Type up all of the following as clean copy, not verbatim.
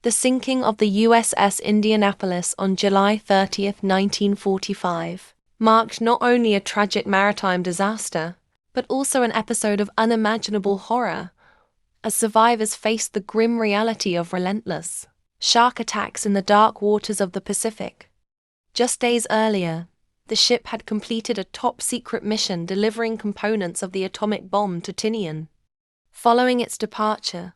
The sinking of the USS Indianapolis on July 30, 1945, marked not only a tragic maritime disaster, but also an episode of unimaginable horror, as survivors faced the grim reality of relentless shark attacks in the dark waters of the Pacific. Just days earlier, the ship had completed a top-secret mission delivering components of the atomic bomb to Tinian. Following its departure,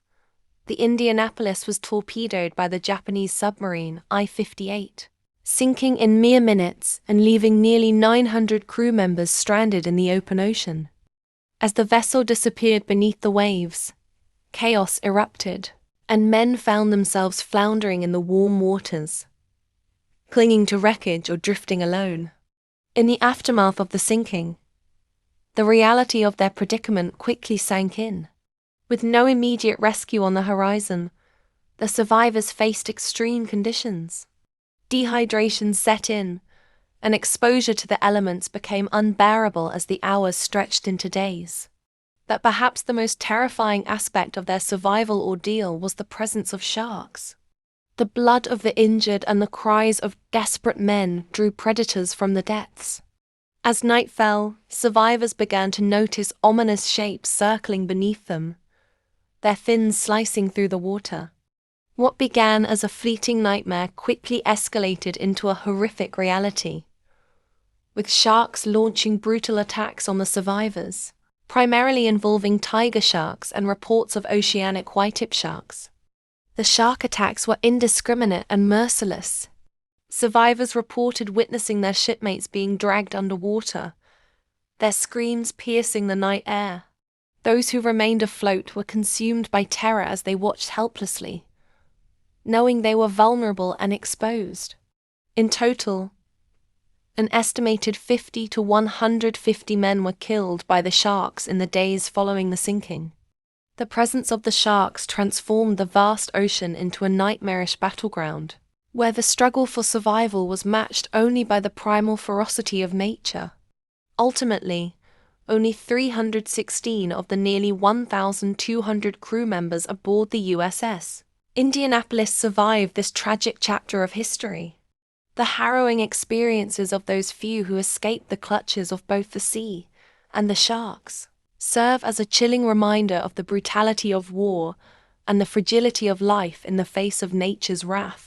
the Indianapolis was torpedoed by the Japanese submarine I-58, sinking in mere minutes and leaving nearly 900 crew members stranded in the open ocean. As the vessel disappeared beneath the waves, chaos erupted, and men found themselves floundering in the warm waters, clinging to wreckage or drifting alone. In the aftermath of the sinking, the reality of their predicament quickly sank in. With no immediate rescue on the horizon, the survivors faced extreme conditions. Dehydration set in, and exposure to the elements became unbearable as the hours stretched into days. But perhaps the most terrifying aspect of their survival ordeal was the presence of sharks. The blood of the injured and the cries of desperate men drew predators from the depths. As night fell, survivors began to notice ominous shapes circling beneath them, their fins slicing through the water. What began as a fleeting nightmare quickly escalated into a horrific reality, with sharks launching brutal attacks on the survivors, primarily involving tiger sharks and reports of oceanic white-tip sharks. The shark attacks were indiscriminate and merciless. Survivors reported witnessing their shipmates being dragged underwater, their screams piercing the night air. Those who remained afloat were consumed by terror as they watched helplessly, knowing they were vulnerable and exposed. In total, an estimated 50 to 150 men were killed by the sharks in the days following the sinking. The presence of the sharks transformed the vast ocean into a nightmarish battleground, where the struggle for survival was matched only by the primal ferocity of nature. Ultimately, only 316 of the nearly 1,200 crew members aboard the USS Indianapolis survived this tragic chapter of history. The harrowing experiences of those few who escaped the clutches of both the sea and the sharks serve as a chilling reminder of the brutality of war and the fragility of life in the face of nature's wrath.